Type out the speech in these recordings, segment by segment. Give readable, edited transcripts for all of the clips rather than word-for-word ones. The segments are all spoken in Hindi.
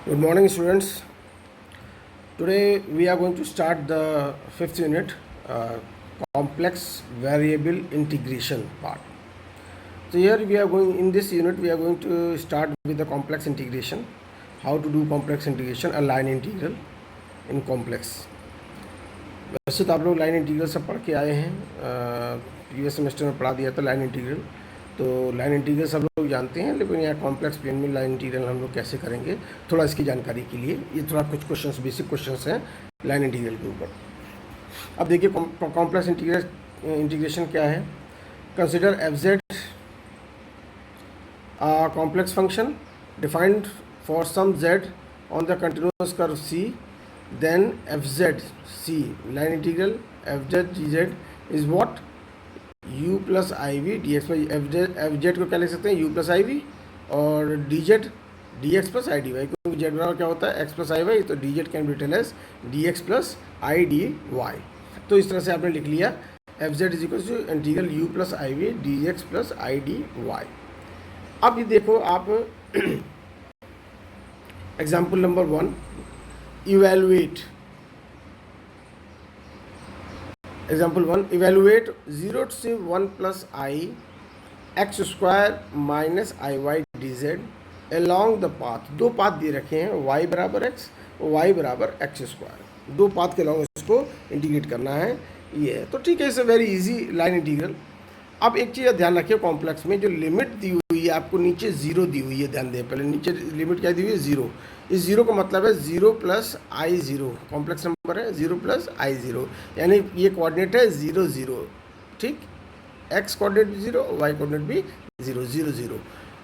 Good morning, students. Today we are going to start the fifth unit, complex variable integration part. So here we are going, in this unit we are going to start with the complex integration, how to do complex integration, a line integral in complex. वैसे तो आप लोग लाइन इंटीग्रल सब पढ़ के आए हैं, प्रीवियस सेमेस्टर में पढ़ा दिया था लाइन इंटीग्रल. तो लाइन इंटीग्रल सब लोग जानते हैं, लेकिन यहाँ कॉम्प्लेक्स प्लेन में लाइन इंटीग्रल हम लोग कैसे करेंगे, थोड़ा इसकी जानकारी के लिए ये थोड़ा कुछ क्वेश्चंस, बेसिक क्वेश्चंस हैं लाइन इंटीग्रल के ऊपर. अब देखिए कॉम्प्लेक्स इंटीग्रेशन क्या है. Consider F Z complex function defined for some Z on the continuous curve C, then fz c line integral fz dz is what u plus iv dx by fz को क्या लिख सकते हैं u plus iv और dz dx plus i dy, क्योंकि z बराबर क्या होता है x plus i y, तो dz can be written as dx plus i dy. तो इस तरह से आपने लिख लिया fz is equal to integral u plus iv dx plus i dy. अब ये देखो आप example number 1, evaluate. Example 1, evaluate 0 से 1 plus i x square minus iy dz along the path. दो पाथ दे रखे हैं, y बराबर x और y बराबर x स्क्वायर. दो पाथ के अलॉन्ग इसको इंटीग्रेट करना है. ये है तो ठीक है, it's a very easy line integral. अब एक चीज़ ध्यान रखिए, कॉम्प्लेक्स में जो लिमिट दी हुई है आपको नीचे जीरो दी हुई है, ध्यान दें. पहले नीचे लिमिट क्या दी हुई है, जीरो. इस जीरो का मतलब है 0 प्लस आई जीरो. कॉम्प्लेक्स नंबर है 0 प्लस आई जीरो, यानी ये कोऑर्डिनेट है 0 0. ठीक, एक्स कोऑर्डिनेट भी 0, वाई कोऑर्डिनेट भी 0 0 0.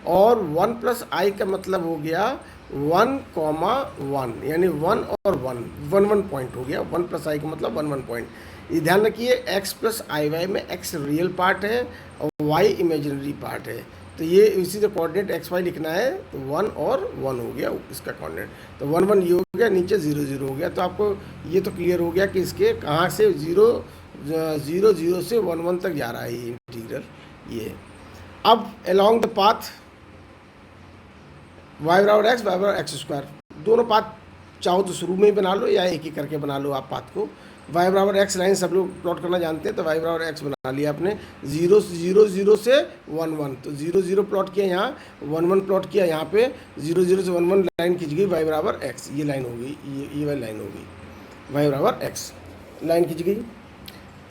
और 1 प्लस आई का मतलब हो गया 1 कॉमा 1, यानी 1 और 1 1 पॉइंट हो गया. 1 प्लस आई का मतलब 1 1 पॉइंट. ये ध्यान रखिए, एक्स प्लस आई वाई में एक्स रियल पार्ट है और वाई इमेजिनरी पार्ट है. तो ये इसी से कोऑर्डिनेट एक्स वाई लिखना है, तो 1 और 1 हो गया इसका कोऑर्डिनेट. तो 1 1 ये हो गया, नीचे 0 0 हो गया. तो आपको ये तो क्लियर हो गया कि इसके कहाँ से 0 0 से 1 1 तक जा रहा है ये इंटीग्रल. ये अब अलोंग द पाथ वाई बराबर एक्स, वाई बराबर एक्स स्क्वायर, दोनों पाथ चाहो तो शुरू में ही बना लो या एक ही करके बना लो आप पाथ को. वाई बराबर एक्स लाइन सब लोग प्लॉट करना जानते हैं, तो वाई बराबर एक्स बना लिया आपने. 0 0 0 से 1 1, तो 0 0 प्लॉट किया यहाँ, 1 1 प्लॉट किया यहाँ पे, 0 0 से 1 1 लाइन खींच गई, वाई बराबर एक्स ये लाइन हो गई, ये वाली लाइन हो गई, वाई बराबर एक्स लाइन खींच गई.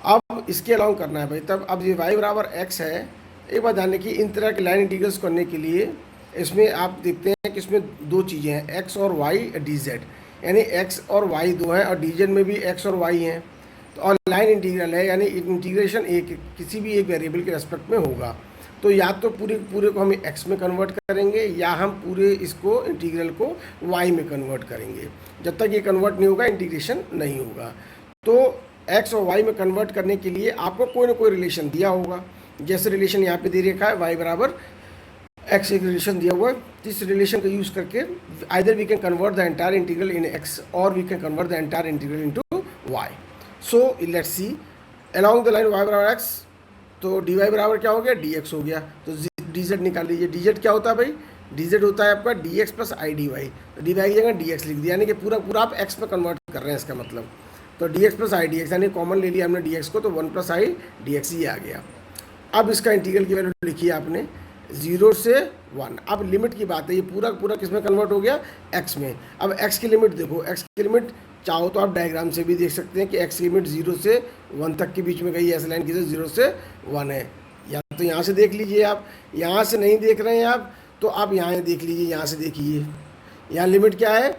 अब इसके अलाउ करना है भाई, तब अब ये वाई बराबर एक्स है. एक बात ध्यान रखिए, इन तरह के लाइन इंटीग्रल्स करने के लिए इसमें आप देखते हैं कि इसमें दो चीज़ें हैं, एक्स और वाई डी जेड, यानी x और y दो हैं और dz में भी x और y हैं. तो और लाइन इंटीग्रल है, यानी इंटीग्रेशन एक किसी भी एक वेरिएबल के रेस्पेक्ट में होगा. तो या तो पूरे को हम x में कन्वर्ट करेंगे या हम पूरे इसको इंटीग्रल को y में कन्वर्ट करेंगे. जब तक ये कन्वर्ट नहीं होगा इंटीग्रेशन नहीं होगा. तो x और y में कन्वर्ट करने के लिए आपको कोई ना कोई रिलेशन दिया होगा. जैसे रिलेशन यहाँ पे दे रखा है, y बराबर एक्स एक रिलेशन दिया हुआ है. इस रिलेशन का यूज़ करके either we can convert the entire integral in X और we can convert the entire integral into Y. So let's see, along the line Y बराबर एक्स, तो डी वाई बराबर क्या हो गया, डी एक्स हो गया. तो डी जेड निकाल लीजिए. डी जेड क्या होता है भाई, डी जेड होता है आपका D X plus I D Y. तो डी वाई की जगह डी एक्स लिख दिया, यानी कि पूरा आप एक्स में कन्वर्ट कर रहे हैं इसका मतलब. तो D X plus I D x, यानी कॉमन ले लिया हमने डी एक्स को, तो 1 प्लस आई डी एक्स ये आ गया. अब इसका इंटीग्रल की वैल्यू लिखिए आपने 0 से 1. अब लिमिट की बात है, ये पूरा किस में कन्वर्ट हो गया, x में. अब x की लिमिट देखो, x की लिमिट चाहो तो आप डायग्राम से भी देख सकते हैं कि x की लिमिट 0 से 1 तक के बीच में गई. ऐसे लाइन की 0 से 1 है. या तो यहाँ से देख लीजिए आप, यहाँ से नहीं देख रहे हैं आप तो आप यहाँ देख लीजिए, यहाँ से देखिए. यहाँ लिमिट क्या है,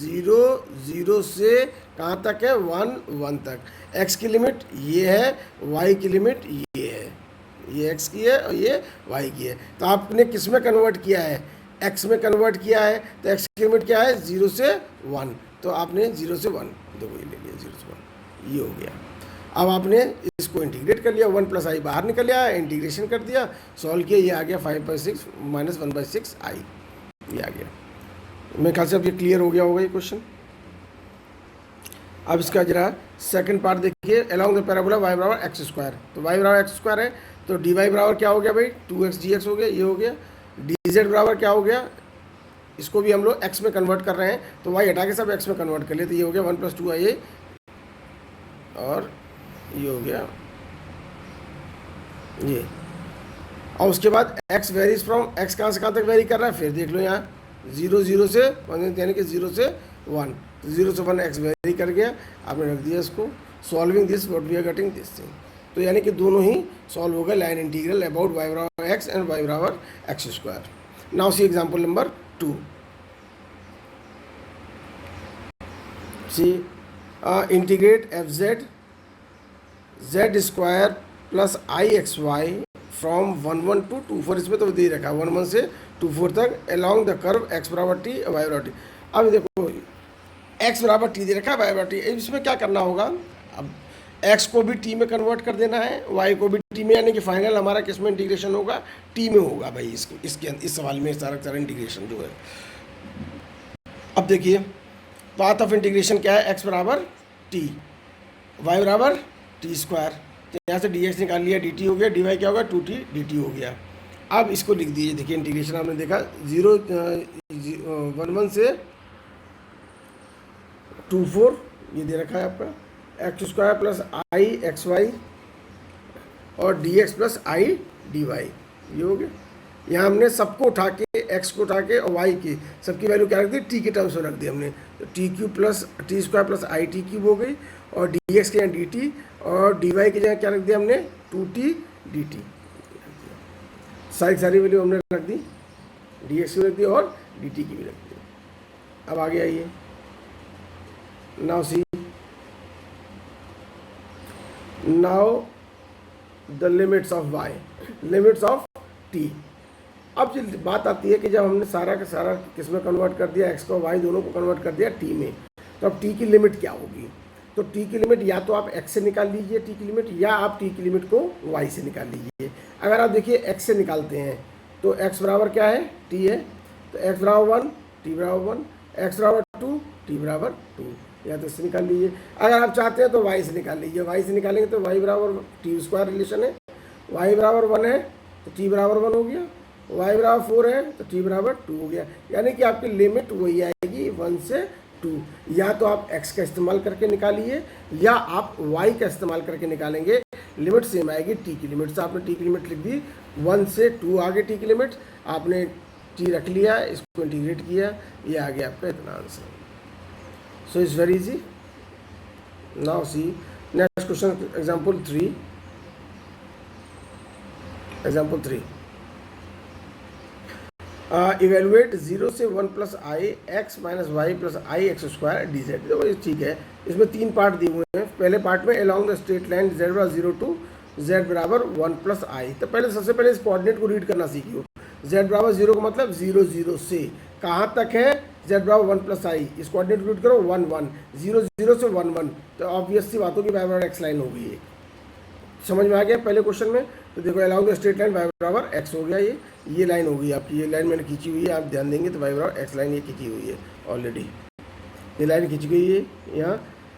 0 0 से कहाँ तक है, 1 1 तक. x की लिमिट ये है, y की लिमिट ये है, ये x की है और ये y की है. तो आपने किस में कन्वर्ट किया है, x में कन्वर्ट किया है. तो x की लिमिट क्या है, 0 से 1, तो आपने 0 से 1 देखो ये ले लिया, 0 से 1 ये हो गया. अब आपने इसको इंटीग्रेट कर लिया, 1 प्लस आई बाहर निकल आया, इंटीग्रेशन कर दिया, सॉल्व किया, ये आ गया 5/6 माइनस 1/6 आई, ये आ गया. मेरे ख्याल से अब ये क्लियर हो गया होगा ये क्वेश्चन. अब इसका जरा सेकंड पार्ट देखिए, अलोंग द पैराबोला y बराबर एक्स स्क्वायर. तो y बराबर एक्स स्क्वायर है, तो dy बराबर क्या हो गया भाई, 2x dx हो गया, ये हो गया. dz बराबर क्या हो गया, इसको भी हम लोग एक्स में कन्वर्ट कर रहे हैं, तो वाई हटा के सब एक्स में कन्वर्ट कर लिए, तो ये हो गया 1 + 2i और ये हो गया ये। और उसके बाद x वेरीज फ्रॉम, x कहाँ से कहाँ तक वेरी कर रहा है, फिर देख लो यहाँ 0 0 से 1 यानी कि 0 से 1, 0 से 1 x वेरी कर गया, आपने रख दिया इसको। Solving this what we are getting this thing, तो यानी कि दोनों ही सॉल्व हो गए लाइन इंटीग्रल अबाउट y बराबर x एंड y बराबर x²। Now see example number 2, see integrate fz z² plus ixy from 1 1 to 2 4, इसमें तो दे रखा है 1 1 से 2 4 तक अलॉन्ग द कर्व x बराबर t y बराबर t। अब देखो x बराबर t दे रखा है, y बराबर t, इसमें क्या करना होगा, अब x को भी t में कन्वर्ट कर देना है, y को भी t में, यानी कि फाइनल हमारा किस में इंटीग्रेशन होगा, t में होगा भाई। इस सवाल में सारा इंटीग्रेशन जो है। अब देखिए पाथ ऑफ इंटीग्रेशन क्या है, x बराबर t, y बराबर t², तो यहाँ से dx निकाल लिया, dt हो गया, dy क्या होगा 2t dt हो गया। अब इसको लिख दीजिए, देखिए इंटीग्रेशन आपने देखा 1 1 से 2 4 ये दे रखा है आपका, x² प्लस i xy और dx प्लस i dy, ये हो गया। यहाँ हमने सबको उठा के, x को उठा के और y की सबकी वैल्यू क्या रख दी, t के टर्म्स में रख दी हमने, तो t³ plus t² plus it³ हो गई, और dx के यहाँ dt और dy की जगह क्या रख दिया हमने 2t dt, सारी वैल्यू हमने रख दी, dx की रख दी और dt की भी रख दी। अब आगे आइए, now see, now the limits of y, limits of t। अब बात आती है कि जब हमने सारा का सारा किस में कन्वर्ट कर दिया, x को y दोनों को कन्वर्ट कर दिया t में, तो अब t की लिमिट क्या होगी, तो t की लिमिट या तो आप x से निकाल लीजिए t की लिमिट, या आप t की लिमिट को y से निकाल लीजिए। अगर आप देखिए x से निकालते हैं तो x बराबर क्या है, t है, तो x बराबर 1 t बराबर 1, x बराबर 2 t बराबर 2, या तो इससे निकाल लीजिए। अगर आप चाहते हैं तो y से निकाल लीजिए, y से निकालेंगे तो y बराबर t² रिलेशन है, y बराबर 1 है तो t बराबर 1 हो गया, y बराबर 4 है तो t बराबर 2 हो गया, यानी कि आपकी लिमिट वही आएगी 1 से 2। या तो आप x का इस्तेमाल करके निकालिए या आप y का इस्तेमाल करके निकालेंगे, लिमिट सेम आएगी t की लिमिट से। आपने t की लिमिट लिख दी 1 से 2 आगे t की लिमिट, आपने t रख लिया, इसको इंटीग्रेट किया, ये आ गया आपका इतना answer. So it's very easy. Now see next question, example 3, example 3, evaluate 0 से 1 plus i x minus Y plus I x² dz। देखो ये ठीक है, इसमें 3 पार्ट दिए हुए हैं। पहले पार्ट में along the straight line z बराबर 0 to z बराबर 1 प्लस i, तो पहले सबसे पहले इस कोऑर्डिनेट को रीड करना सीखिए। z बराबर 0 का मतलब 0 0 से कहाँ तक है, z बराबर 1 प्लस i, इस कोऑर्डिनेट को रीड करो 1 1, 0 0 से 1 1, तो ऑब्वियस सी बात होगी y बराबर x लाइन हो गई है। समझ में आ गया पहले क्वेश्चन में, तो देखो along the straight line y बराबर x हो गया, ये लाइन हो गई आपकी, ये लाइन मैंने खींची हुई है, आप ध्यान देंगे तो y बराबर x लाइन ये खींची हुई है ऑलरेडी, ये लाइन खींची गई है। यहाँ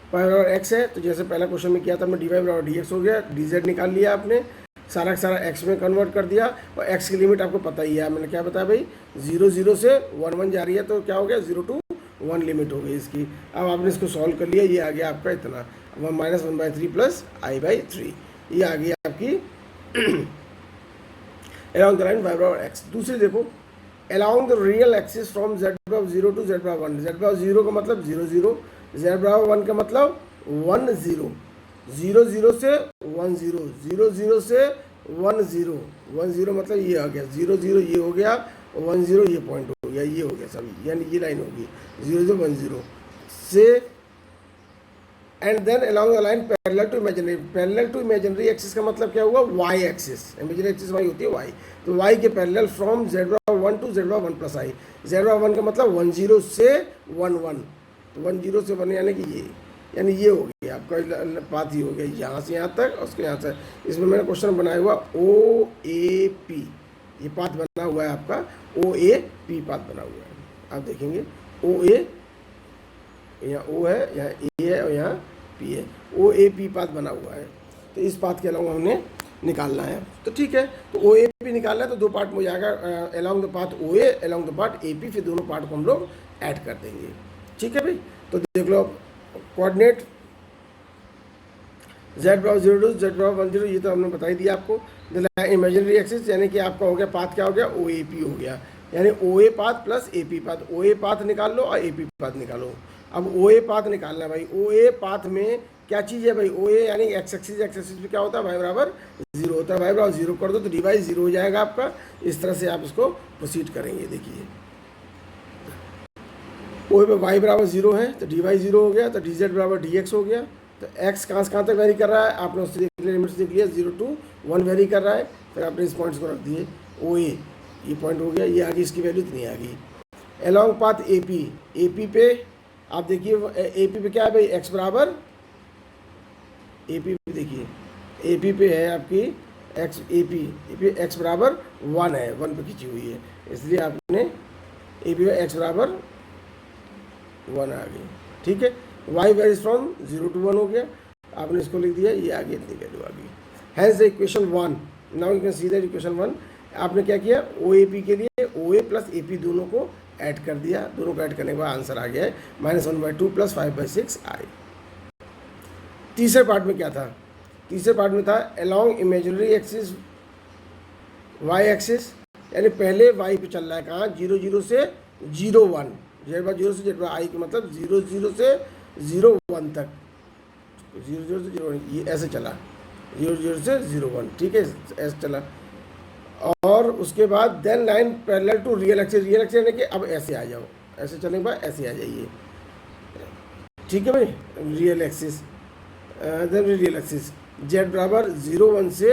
y बराबर x है, तो जैसे पहला क्वेश्चन में किया था मैं dy बराबर dx हो गया, dz निकाल लिया आपने, सारा का सारा x में कन्वर्ट कर दिया, और x की लिमिट आपको पता ही है, मैंने क्या बताया भाई 0 0 से 1 1 जा रही है, तो क्या हो गया 0 to 1 लिमिट हो गई इसकी। अब आपने इसको सॉल्व कर लिया, ये आ गया आपका इतना 1 माइनस 1/3 प्लस i/3, ये आ गई आपकी along the line y बराबर x। दूसरी देखो, along the real axis from z बराबर 0 to z बराबर 1, z बराबर 0 का मतलब 0 0, z बराबर 1 का मतलब 1 0, 0 0 से 1 0, 0 0 से 1 0, 1 0 मतलब ये आ गया 0 0, ये हो गया 1 0, ये पॉइंट हो गया, ये हो गया सभी, यानी ये लाइन होगी 0 0 1 0 से, and then along the line parallel to imaginary. Parallel to imaginary axis का मतलब क्या हुआ, Y axis, imaginary axis Y होती है वाई, तो वाई के पैरेलल फ्रॉम z बराबर 1 टू z बराबर 1 प्लस i, z बराबर 1 का मतलब 1 0 से 1 1, तो 1 0 से 1 यानी कि ये, यानी ये हो गया आपका पाथ ही हो गया यहाँ से यहाँ तक, उसके यहाँ से। इसमें मैंने क्वेश्चन बनाया हुआ OAP, ये पाथ बना हुआ है आपका, OAP पाथ बना हुआ है, आप देखेंगे OA, यहाँ O है, यहाँ A है और यहाँ P है, OAP पाथ बना हुआ है। तो इस पाथ के अलावा हमने निकालना है। तो ठीक है, तो ओ ए पी निकालना है तो दो पार्ट में हो जाएगा, along the path O A along the part A P, फिर दोनों पार्ट को हम लोग ऐड कर देंगे। ठीक है भाई, तो देख लो कोऑर्डिनेट जेड बराबर 0 2 जेड बराबर 1 0, ये तो हमने बता ही दिया आपको। इमेजिनरी एक्सिस यानी कि आपका हो गया पाथ, क्या हो गया, ओ ए पी हो गया, यानी O A path plus A P path. O A path निकाल लो और ए पी पाथ निकालो। अब ओ ए पाथ निकालना है भाई, ओ ए पाथ में क्या चीज़ है भाई, ओ ए यानी एक्स एक्सिस पे क्या होता है, वाई बराबर 0 होता है। वाई बराबर 0 कर दो तो डी वाई 0 हो जाएगा आपका। इस तरह से आप इसको प्रोसीड करेंगे। देखिए ओ ए पे वाई बराबर 0 है तो डी वाई 0 हो गया, तो डी जेड बराबर डी एक्स हो गया। तो एक्स कहाँ से कहाँ तक वेरी कर रहा है, आपने उससे देख लिया, लिमिट्स देख लिया, 0 to 1 वेरी कर रहा है। फिर आपने इस पॉइंट्स को रख दिए, ओ ए ये पॉइंट हो गया, ये आगे इसकी वैल्यू इतनी आ गई। अलॉन्ग पाथ ए पी पे आप देखिए, ए पी पे क्या है भाई, एक्स बराबर, ए पी पे देखिए ए पी पे है आपकी एक्स, ए पी एक्स बराबर 1 है, 1 पे खींची हुई है, इसलिए आपने ए पी पे एक्स बराबर 1 आ गई। ठीक है, y वेरीज फ्रॉम 0 to 1 हो गया, आपने इसको लिख दिया, ये आगे इतनी वैल्यू आ गई। Hence the equation 1, now you can see that equation 1, आपने क्या किया, ओ ए पी के लिए ओ ए प्लस ए पी दोनों को ऐड कर दिया, दोनों को ऐड करने के बाद आंसर आ गया है -1/2 + 5/6 आई। तीसरे पार्ट में क्या था, तीसरे पार्ट में था along imaginary axis Y axis, यानी पहले वाई पे चल रहा है, कहाँ, 0 0 से 0 1, जेड बार 0 से जेड बार आई के मतलब 0 0 से 0 1 तक, 0 0 से 0 1, ये ऐसे चला, 0 0 से 0 1, ठीक है, ऐसे चला। और उसके बाद then line parallel to real axis, real axis यानी कि अब ऐसे आ जाओ, ऐसे चलने के बाद ऐसे आ जाइए। ठीक है भाई, real axis, then real axis Z बराबर 0 1 से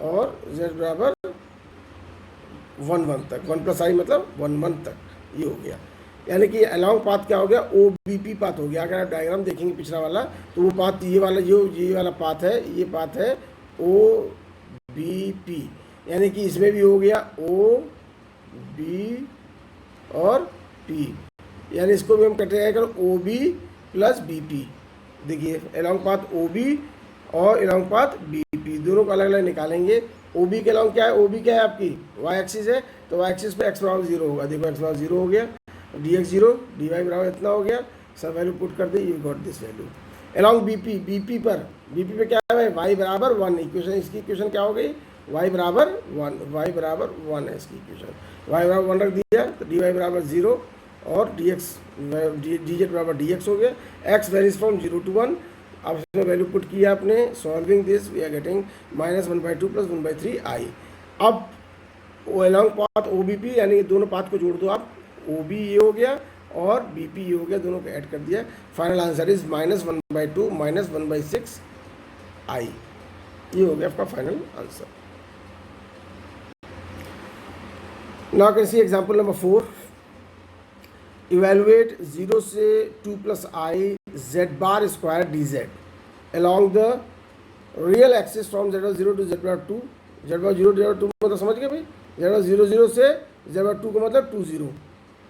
और जेड बराबर 1 1 तक, 1 + i मतलब 1 1 तक, ये हो गया। यानी कि अलॉन्ग पाथ क्या हो गया, ओ बी पी पाथ हो गया। अगर आप डायग्राम देखेंगे पिछला वाला तो वो पाथ, ये वाला जो ये वाला पाथ है, ये पाथ है ओ बी पी, यानी कि इसमें भी हो गया ओ बी और पी, यानी इसको भी हम कटेगा कर O B plus B P. देखिए अलॉन्ग पाथ ओ बी और अलॉन्ग पाथ बी पी दोनों को अलग अलग निकालेंगे। ओ बी के अलॉन्ग क्या है, ओ बी क्या है आपकी वाई एक्सिस है, तो वाई एक्सिस पे एक्स बराबर 0 होगा। देखो एक्स बराबर 0 हो गया, डी एक्स 0, डी वाई बराबर इतना हो गया, सब वैल्यू पुट कर दी, you got this value. Along B P पर, बी पी पे क्या है, वाई बराबर 1, इक्वेशन इसकी इक्वेशन क्या हो गई, वाई बराबर 1, वाई बराबर 1 है इसकी इक्वेशन, वाई बराबर 1 रख दिया तो डी वाई बराबर 0 और डी एक्स डी जेड बराबर डी एक्स हो गया। एक्स वेरीज फ्रॉम 0 to 1, अब इसमें वैल्यू पुट किया आपने, solving this we are getting -1/2 + 1/3 I. अब along path O B P, यानी दोनों पाथ को जोड़ दो आप, ओ बी ये हो गया और बी पी ये हो गया, दोनों को ऐड कर दिया। फाइनल आंसर इज -1/2 -1/6 आई, ये हो गया आपका final answer. Now can see example number 4, evaluate 0 से 2 + i z bar square dz along the real axis from z0 to z2, z0 z2 मतलब समझ गए भाई, z0 0 से z2 का मतलब 2 0,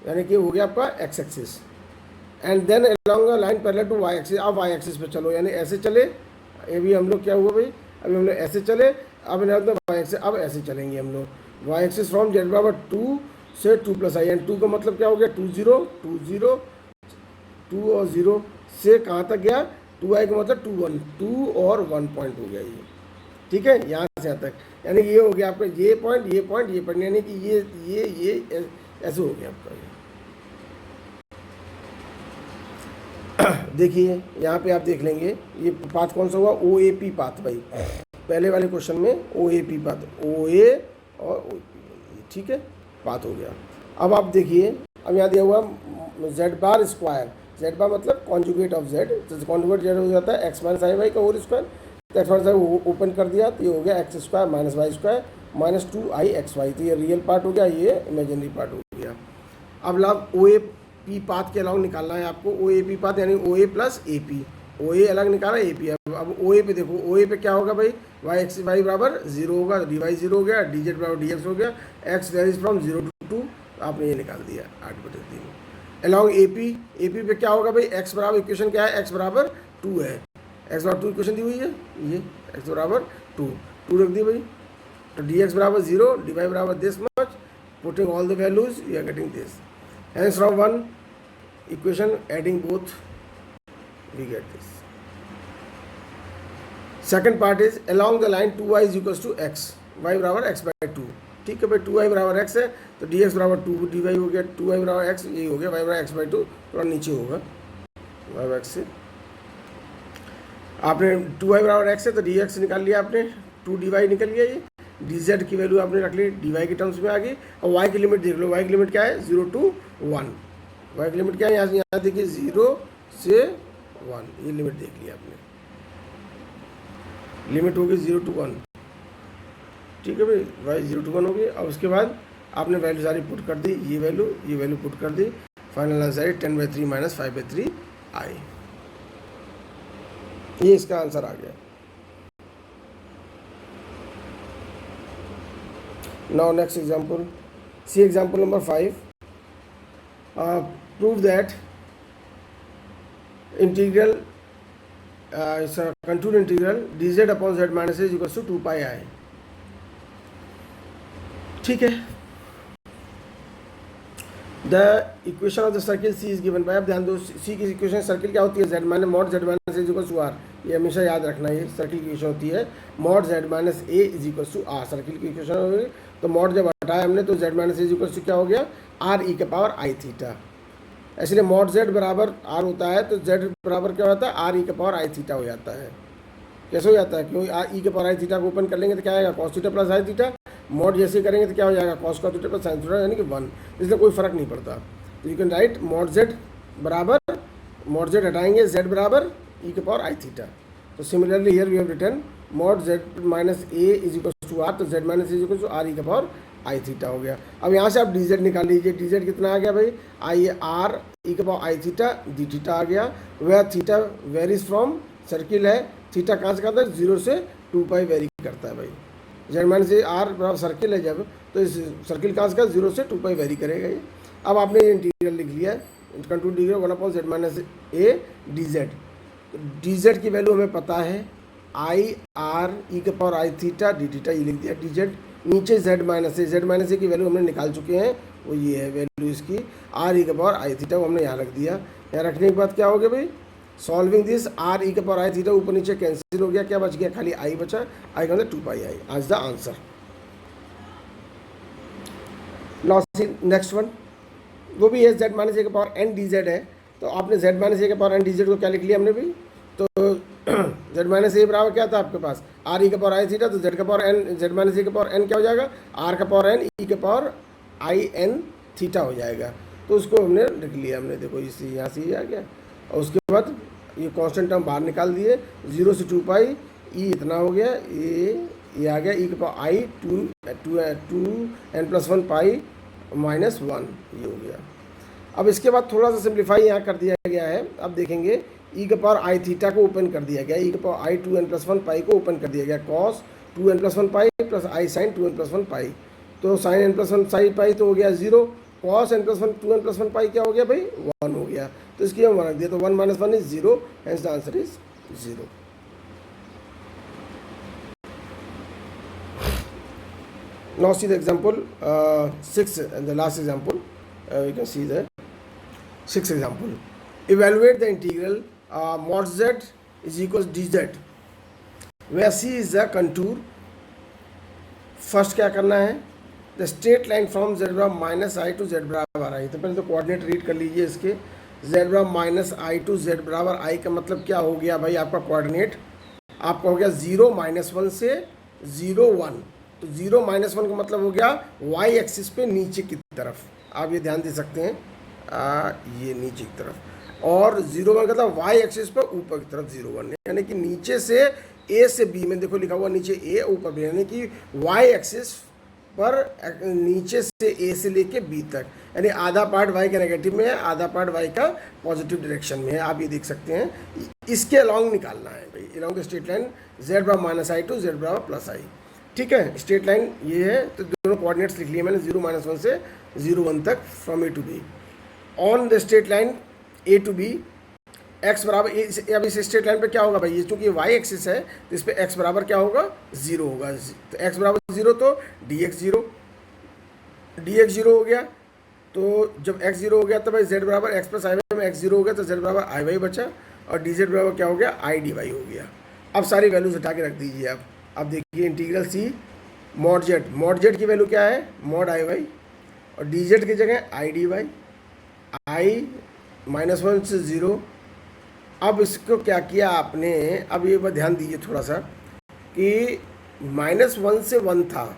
यानी कि हो गया आपका x axis, and then along a line parallel to y axis. अब y एक्सिस पे चलो, यानी ऐसे चले, ये भी हम लोग क्या हुआ भाई, अभी हम लोग ऐसे चले, अब y एक्सिस, अब ऐसे चलेंगे हम लोग, y एक्सिस फ्रॉम z बराबर 2 से 2 + i, एंड 2 का मतलब क्या हो गया, 2 0 2 0 2 और 0 से कहाँ तक गया, 2i का मतलब 2 1, 2 और 1 पॉइंट हो गया ये। ठीक है, यहाँ से यहाँ तक, यानी कि ये हो गया आपका ये पॉइंट ये पॉइंट ये पॉइंट, यानी कि ये ऐसे हो गया आपका ये। देखिए यहाँ पे आप देख लेंगे ये पाथ कौन सा हुआ, ओ ए पी पाथ भाई, पहले वाले क्वेश्चन में ओ ए पी पाथ, ओ ए और ओ पी, ठीक है, पाथ हो गया। अब आप देखिए, अब यहाँ दिया हुआ जेड बार स्क्वायर, जेड बार मतलब कॉन्जुगेट ऑफ जेड, तो कॉन्जुगेट जेड हो जाता है x - i y का होल स्क्वायर, तो एक्स माइनस ओपन कर दिया तो ये हो गया x² - y² -2i xy, तो ये रियल पार्ट हो गया, ये इमेजिनरी पार्ट हो गया। अब लाभ ओ ए पी पाथ के अलॉन्ग निकालना है आपको, ओ ए पी पाथ यानी O A plus A P, ओ ए अलग निकाला ए पी। अब ओ ए पे देखो, ओ ए पे क्या होगा भाई, वाई एक्स वाई बराबर 0 होगा, डी वाई 0 हो गया, डी जेड बराबर डी एक्स हो गया, एक्स वेरीज फ्रॉम 0 to 2, आपने ये निकाल दिया 8/3। अलॉन्ग ए पी पे क्या होगा भाई, एक्स बराबर इक्वेशन क्या है, एक्स बराबर 2 है, एक्स बराबर 2 इक्वेशन दी हुई है, ये एक्स बराबर 2 2 रख दी भाई, तो dx बराबर 0, dy बराबर this much, putting all the values you are getting this, hence from one equation adding both we get this. Second part is along the line 2y is equals to x, y बराबर x by 2, ठीक है भाई, 2y बराबर x है तो dx बराबर 2 dy हो गया, 2y बराबर x यही हो गया, y बराबर x by 2 थोड़ा नीचे होगा y बराबर x से, आपने 2y बराबर x है तो dx निकाल लिया आपने, 2dy निकल गया, ये dz की वैल्यू आपने रख ली dy के टर्म्स में आ गई, और y की लिमिट देख लो, y की लिमिट क्या है 0 to 1, y की लिमिट क्या है यहाँ देखिए 0 से 1, ये लिमिट देख लिया आपने, लिमिट होगी 0 to 1, ठीक है भाई, y 0 to 1 होगी। अब उसके बाद आपने वैल्यू सारी पुट कर दी, ये वैल्यू पुट कर दी, फाइनल आंसर 10/3 माइनस 5/3 आई, ये इसका आंसर आ गया। Now next example, see example number 5, prove that integral contour integral dz अपॉन z minus is equal to 2 pi I, ठीक है। The equation of the circle C is given by, अब ध्यान दो सी की इक्वेशन सर्किल क्या होती है, z minus mod z minus A is equal to R, ये हमेशा याद रखना, ये सर्किल की इक्वेशन होती है mod z minus A is equal to R, circle की इक्वेशन होगी, तो मॉड जब हटाया हमने तो z minus A is equal to क्या हो गया आर ई के पावर आई थीटा, इसलिए मॉड z बराबर आर होता है तो z बराबर क्या होता है आर ई के पावर आई थीटा हो जाता है, कैसे हो जाता है, क्योंकि आर ई के पावर आई थीटा को ओपन कर लेंगे तो क्या आएगा कॉस थीटा प्लस आई थीटा, मॉड जैसे करेंगे तो क्या हो जाएगा कॉस का थीटा प्लस साइन थीटा यानी कि 1, इसलिए कोई फर्क नहीं पड़ता, तो you can write mod z बराबर, मॉड z हटाएंगे z बराबर ई के पावर आई थीटा, तो similarly here we have written mod z minus A is equal to R, तो z minus is equal to R E के पावर आई थीटा हो गया। अब यहाँ से आप dz निकाल लीजिए, dz कितना आ गया भाई, आई आर ई के power I theta D theta आ गया, वह थीटा वेरीज फ्रॉम सर्किल है, थीटा कहाँ से करता है 0 से 2 पाई वेरी करता है भाई, z माइनस ए आर बराबर सर्किल है जब, तो इस सर्किल कहाँ से का 0 से 2 पाई वेरी करेगा ये। अब आपने ये इंटीग्रल लिख लिया है, contour integral 1 upon z minus A dz की वैल्यू हमें पता है आई आर ई के power I theta D theta, ये लिख दिया dz, नीचे z माइनस ए की वैल्यू हमने निकाल चुके हैं, वो ये है वैल्यू इसकी आर ई के पावर आई थीटा, वो हमने यहाँ रख दिया, यहाँ रखने के बाद क्या हो गया भाई, सॉल्विंग दिस आर ई के पावर आई थीटा ऊपर नीचे कैंसिल हो गया, क्या बच गया खाली आई बचा, आई का मतलब 2 पाई आई, आज the answer. Now next one, वो भी है z माइनस ए के पावर एन डी जेड है, तो आपने z माइनस ए के पावर एन डी जेड को क्या लिख लिया हमने भी, तो z माइनस ए बराबर क्या था आपके पास आर ई का पावर आई थीटा, तो z का पावर एन, z माइनस ए का पावर एन क्या हो जाएगा आर का पावर एन ई के पावर आई एन थीटा हो जाएगा, तो उसको हमने लिख लिया हमने, देखो इसी यहाँ से ये आ गया, और उसके बाद ये कांस्टेंट टर्म बाहर निकाल दिए, 0 से 2 पाई ई इतना हो गया, ये आ गया ई के पावर आई 2 n प्लस 1 पाई माइनस 1, ये हो गया। अब इसके बाद थोड़ा सा सिंप्लीफाई यहाँ कर दिया गया है, अब देखेंगे ई के पावर आई थीटा को ओपन कर दिया गया, ई के पावर आई 2n प्लस 1 पाई को ओपन कर दिया गया, cos 2n plus 1 pi plus I sine 2n plus 1 pi, तो sine n plus 1 sine pi तो हो गया 0, cos n plus 1 2n plus 1 pi क्या हो गया भाई 1 हो गया, तो इसकी हम 1 रख दिया, तो 1 minus 1 is 0, hence the answer is 0। Now see the example 6, and the last example, you can see the 6th example. Evaluate the integral mod z is equals dz, where c is the contour. First क्या करना है, the straight line from z बराबर माइनस आई टू z बराबर आई, तो पहले तो कोऑर्डिनेट रीड कर लीजिए इसके, z बराबर माइनस आई टू z बराबर आई का मतलब क्या हो गया भाई, आपका कोऑर्डिनेट आपका हो गया 0 माइनस 1 से 0 1, तो 0 माइनस 1 का मतलब हो गया y एक्सिस पे नीचे की तरफ, आप ये ध्यान दे सकते हैं, ये नीचे की तरफ, और 0 1 का था y एक्सिस पे ऊपर की तरफ 0 1, यानी कि नीचे से a से b में देखो लिखा हुआ नीचे a ऊपर b, यानी कि y एक्सिस पर नीचे से a से लेके b तक, यानी आधा पार्ट y का नेगेटिव में है, आधा पार्ट y का पॉजिटिव डायरेक्शन में है, आप ये देख सकते हैं, इसके अलॉन्ग निकालना है भाई, along the straight line z बराबर माइनस आई टू z बराबर प्लस आई, ठीक है, स्ट्रेट लाइन ये है, तो दोनों कोऑर्डिनेट्स लिख लिए मैंने 0 माइनस 1 से 0 1 तक from A to B. On the straight line A to B x बराबर अब इस स्ट्रेट लाइन पे क्या होगा भाई, ये चूंकि वाई एक्सिस है तो इस पे एक्स बराबर क्या होगा, 0 होगा। तो एक्स बराबर 0 तो डी एक्स जीरो हो गया। तो जब x 0 हो गया तो भाई z बराबर x प्लस आई वाई में x 0 हो गया तो z बराबर आई वाई बचा, और डी जेड बराबर क्या हो गया, आई डी वाई हो गया। अब सारी वैल्यूज हटा के रख दीजिए आप। अब देखिए इंटीग्रल सी मॉड जेड की वैल्यू क्या है, मॉड आई वाई, और डी जेड की जगह आई डी वाई, आई -1 से 0। अब इसको क्या किया आपने, अब ये बात ध्यान दीजिए थोड़ा सा कि -1 से 1 था,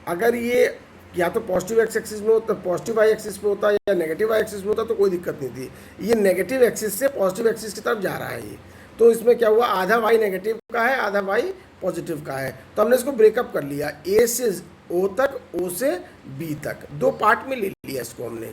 अगर ये या तो पॉजिटिव एक्स एक्सिस में होता, पॉजिटिव वाई एक्सिस पे होता, या नेगेटिव वाई एक्सिस में होता तो कोई दिक्कत नहीं थी। ये नेगेटिव एक्सिस से पॉजिटिव एक्सिस की तरफ जा रहा है ये, तो इसमें क्या हुआ, आधा वाई नेगेटिव का है, आधा वाई पॉजिटिव का है। तो हमने इसको ब्रेकअप कर लिया, ए से ओ तक, ओ से बी तक, 2 पार्ट में ले लिया इसको हमने।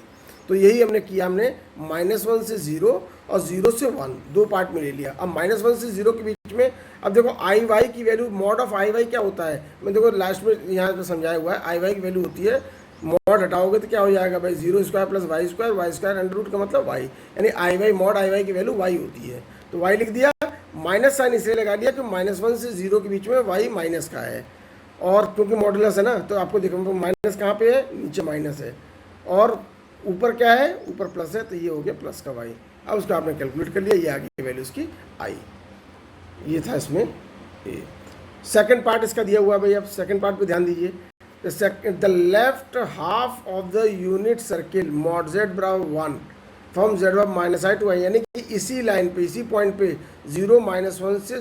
तो यही हमने किया, हमने -1 से 0 और 0 से 1 2 पार्ट में ले लिया। अब -1 से 0 के बीच में, अब देखो आई वाई की value, mod of i y क्या होता है, मैं देखो लास्ट में यहाँ पे समझाया हुआ है। आई वाई की वैल्यू होती है, मॉड हटाओगे तो क्या हो जाएगा भाई, 0² plus y square under root का मतलब वाई, यानी i y mod i y की वैल्यू वाई होती है। तो वाई लिख दिया, माइनस साइन इसलिए लगा दिया कि -1 से 0 के बीच में वाई माइनस का है, और क्योंकि मॉडुलस है ना तो आपको देखो माइनस कहाँ पे है, नीचे माइनस है, और ऊपर क्या है, ऊपर प्लस है, तो ये हो गया प्लस का वाई। अब उसको आपने कैलकुलेट कर लिया, ये आ गई वैल्यू इसकी आई। ये था इसमें ये सेकंड पार्ट इसका दिया हुआ है भाई। अब सेकंड पार्ट पे ध्यान दीजिए, the left half of the unit circle mod Z बराबर 1 फ्रॉम जेड बराबर -i to i, यानी कि इसी लाइन पे, इसी पॉइंट पे 0 -1 से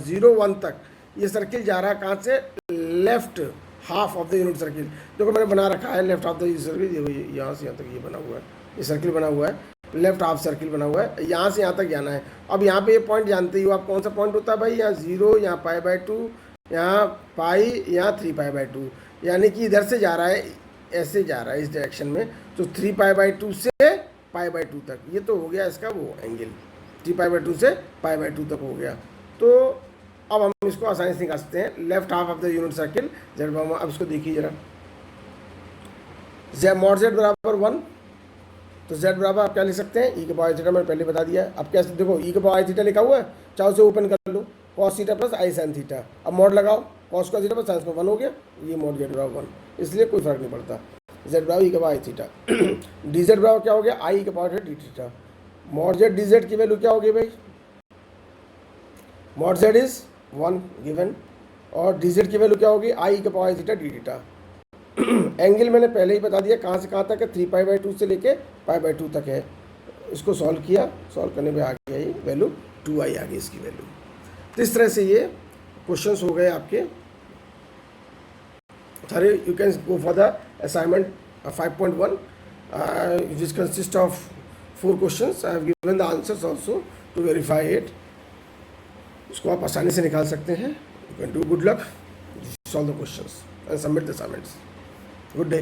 0 1 तक ये सर्किल जा रहा है। कहाँ से, left half of the unit circle. देखो मैंने बना रखा है left half the unit circle, यहाँ से यहाँ तक ये बना हुआ है, ये सर्किल बना हुआ है, लेफ्ट हाफ सर्किल बना हुआ है, यहाँ से यहाँ तक जाना है। अब यहाँ पे ये पॉइंट जानते ही हो आप, कौन सा पॉइंट होता है भाई, यहाँ 0, यहाँ π/2, यहाँ पाई, यहाँ 3π/2, यानी कि इधर से जा रहा है, ऐसे जा रहा है इस डायरेक्शन में, तो 3π/2 से π/2 तक, ये तो हो गया इसका वो एंगल, 3π/2 से π/2 तक हो गया। तो अब हम इसको आसानी से निकाल सकते हैं, left half of the unit circle Z बराबर। अब इसको देखिए जरा, मॉड जेड बराबर 1, तो z बराबर आप क्या लिख सकते हैं, ई के पावर थीटा, मैंने पहले बता दिया। अब कैसे देखो, ई के पावर थीटा लिखा हुआ है, चाहो से ओपन कर लो, cos theta plus I sine theta. अब मॉड लगाओ, cos का थीटा प्लस साइन 1 हो गया, ये मॉड z बराबर 1, इसलिए कोई फर्क नहीं पड़ता। z बराबर ई के पावर थीटा, डी जेड बराबर क्या हो गया, आई के power D theta. Mod Z D Z की वैल्यू क्या होगी भाई, मॉड जेड इज 1 गिवन, और डी जेड की वैल्यू क्या होगी, आई के power theta D theta. Angle मैंने पहले ही बता दिया कहाँ से कहाँ तक है, 3π/2 से लेके π/2 तक है। इसको सॉल्व किया, सॉल्व करने में आ गया ये वैल्यू 2i आ गई इसकी वैल्यू। तो इस तरह से ये क्वेश्चंस हो गए आपके सारे। You can go for the assignment 5.1 which consist of 4 questions. I have given the answers also to verify it. इसको आप आसानी से निकाल सकते हैं। You can do, good luck, solve the questions and submit the assignments. Good day.